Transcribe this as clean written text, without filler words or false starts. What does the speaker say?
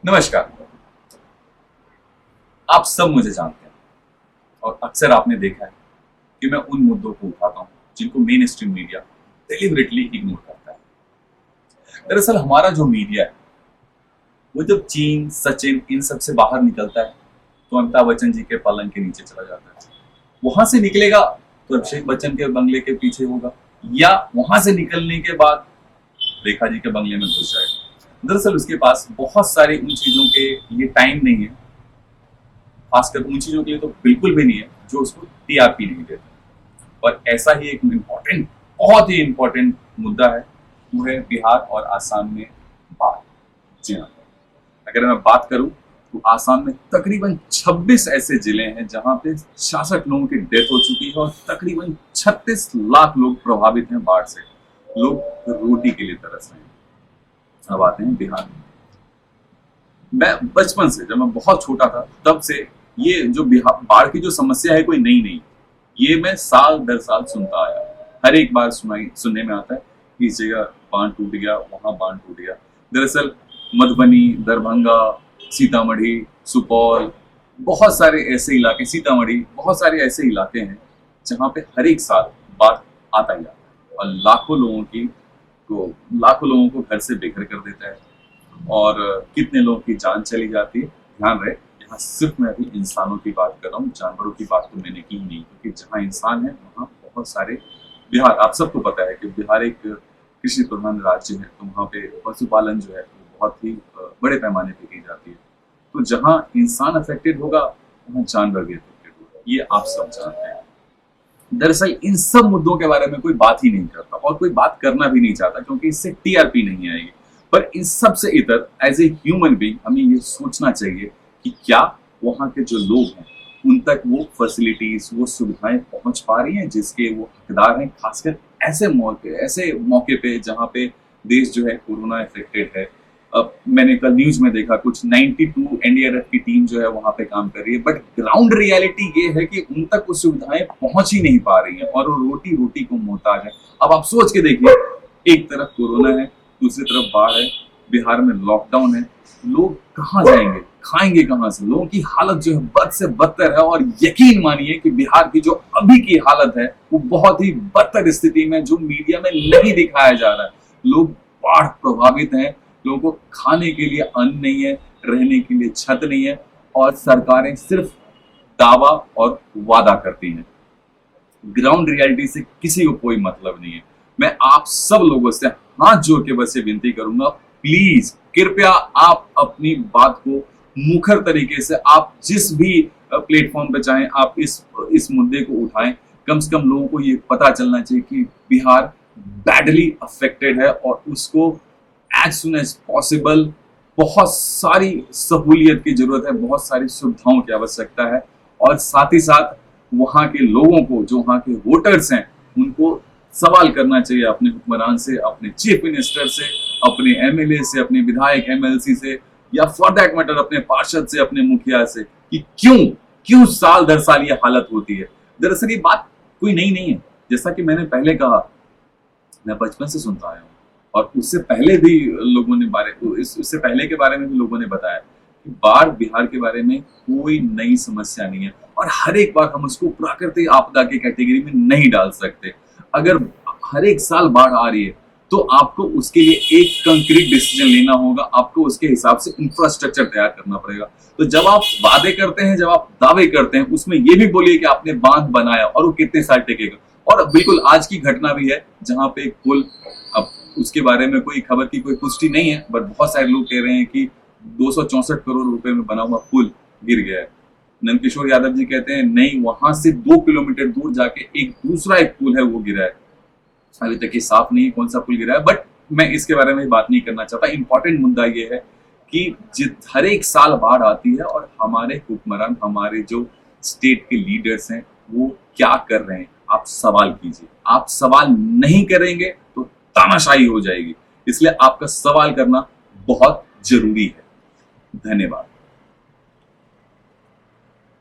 नमस्कार। आप सब मुझे जानते हैं और अक्सर आपने देखा है कि मैं उन मुद्दों को उठाता हूं जिनको main stream media deliberately ignore करता है। दरअसल हमारा जो मीडिया है वो जब चीन, सचिन इन सब से बाहर निकलता है तो अमिताभ बच्चन जी के पलंग के नीचे चला जाता है। वहां से निकलेगा तो अभिषेक बच्चन के बंगले के पीछे होगा, या वहां से निकलने के बाद रेखा जी के बंगले में घुस जाएगा। दरअसल उसके पास बहुत सारी उन चीजों के लिए टाइम नहीं है, खासकर उन चीजों के लिए तो बिल्कुल भी नहीं है जो उसको टीआरपी नहीं देता। और ऐसा ही एक इम्पोर्टेंट, बहुत ही इम्पोर्टेंट मुद्दा है, वो है बिहार और आसाम में बाढ़। जी हाँ, अगर मैं बात करूं तो आसाम में तकरीबन 26 ऐसे जिले हैं जहां पे 66 लोगों की डेथ हो चुकी है और तकरीबन 36 लाख लोग प्रभावित हैं बाढ़ से। लोग रोटी के लिए तरस रहे हैं। अब आते हैं बिहार में। मैं बचपन से, जब मैं बहुत छोटा था तब से ये जो बिहार बाढ़ की जो समस्या है कोई नई नहीं, ये मैं साल दर साल सुनता आया। हर एक बार सुनने में आता है कि इस जगह बांध टूट गया, वहां बांध टूट गया। दरअसल मधुबनी, दरभंगा, सीतामढ़ी, सुपौल, बहुत सारे ऐसे इलाके, सीतामढ़ी, बहुत सारे ऐसे इलाके हैं जहाँ पे हर एक साल बाढ़ आता ही आता है और लाखों लोगों को घर से बेघर कर देता है और कितने लोगों की जान चली जाती है। ध्यान रहे, यहाँ सिर्फ मैं अभी इंसानों की बात कर रहा हूँ, जानवरों की बात तो मैंने की ही नहीं, क्योंकि जहाँ इंसान है वहाँ बहुत सारे, बिहार आप सबको पता है कि बिहार एक कृषि प्रधान राज्य है, तो वहाँ पे पशुपालन जो है वो बहुत ही बड़े पैमाने पे की जाती है। तो जहाँ इंसान अफेक्टेड होगा वहाँ जानवर भी अफेक्टेड होगा, ये आप सब जानते हैं। दरअसल इन सब मुद्दों के बारे में कोई बात ही नहीं करता और कोई बात करना भी नहीं चाहता, क्योंकि इससे टीआरपी नहीं आएगी। पर इन सब से इतर एज ए ह्यूमन बीइंग हमें ये सोचना चाहिए कि क्या वहाँ के जो लोग हैं उन तक वो फैसिलिटीज, वो सुविधाएं पहुंच पा रही हैं जिसके वो हकदार हैं, खासकर ऐसे मौके पे जहाँ पे देश जो है कोरोना इफेक्टेड है। अब मैंने कल न्यूज में देखा कुछ 92 एनडीआरएफ की टीम जो है वहां पे काम कर रही है, बट ग्राउंड रियलिटी ये है कि उन तक वो सुविधाएं पहुंच ही नहीं पा रही हैं और वो रोटी रोटी को मोहताज है। अब आप सोच के देखिए, एक तरफ कोरोना है, दूसरी तरफ बाढ़ है, बिहार में लॉकडाउन है, लोग कहाँ जाएंगे, खाएंगे कहाँ से? लोगों की हालत जो है बद से बदतर है और यकीन मानिए कि बिहार की जो अभी की हालत है वो बहुत ही बदतर स्थिति में, जो मीडिया में नहीं दिखाया जा रहा है। लोग बाढ़ प्रभावित हैं, लोगों को खाने के लिए अन्न नहीं है, रहने के लिए छत नहीं है और सरकारें सिर्फ दावा और वादा करती हैं। ग्राउंड रियलिटी से किसी को कोई मतलब नहीं है। मैं आप सब लोगों से हाथ जोड़ के बस ये विनती करूंगा, प्लीज कृपया आप अपनी बात को मुखर तरीके से, आप जिस भी प्लेटफॉर्म पे चाहें आप इस मुद्दे को उठाएं। कम से कम लोगों को ये पता चलना चाहिए कि बिहार बैडली अफेक्टेड है और उसको एज सुन एज पॉसिबल बहुत सारी सहूलियत की जरूरत है, बहुत सारी सुविधाओं की आवश्यकता है और साथ ही साथ वहाँ के लोगों को, जो वहाँ के वोटर्स हैं, उनको सवाल करना चाहिए अपने हुक्मरान से, अपने चीफ मिनिस्टर से, अपने एमएलए से, अपने विधायक एमएलसी से, या फॉर दैट मैटर अपने पार्षद से, अपने मुखिया से, कि क्यों साल दर साल ये हालत होती है। दरअसल ये बात कोई नई नहीं है, जैसा कि मैंने पहले कहा, मैं बचपन से सुनता आया हूँ और उससे पहले भी लोगों ने इससे पहले के बारे में भी लोगों ने बताया कि बाढ़ बिहार के बारे में कोई नई समस्या नहीं है और हर एक बार हम उसको प्राकृतिक आपदा की कैटेगरी में नहीं डाल सकते। अगर हर एक साल बाढ़ आ रही है तो आपको उसके लिए एक कंक्रीट डिसीजन लेना होगा, आपको उसके हिसाब से इंफ्रास्ट्रक्चर तैयार करना पड़ेगा। तो जब आप वादे करते हैं, जब आप दावे करते हैं, उसमें ये भी बोलिए कि आपने बांध बनाया और वो कितने साल टिकेगा। और बिल्कुल आज की घटना भी है जहां पे पुल, अब उसके बारे में कोई खबर की कोई पुष्टि नहीं है, बट बहुत सारे लोग कह रहे हैं कि 264 करोड़ रुपए में बना हुआ पुल गिर गया है। नंदकिशोर यादव जी कहते हैं नहीं, वहां से 2 किलोमीटर दूर जाके एक पुल है वो गिरा है। अभी तक ये साफ नहीं है कौन सा पुल गिरा है, बट मैं इसके बारे में बात नहीं करना चाहता। इंपॉर्टेंट मुद्दा ये है कि हर एक साल बाढ़ आती है और हमारे हुक्मरान, हमारे जो स्टेट के लीडर्स हैं, वो क्या कर रहे हैं, आप सवाल कीजिए। आप सवाल नहीं करेंगे तो तानाशाही हो जाएगी, इसलिए आपका सवाल करना बहुत जरूरी है। धन्यवाद।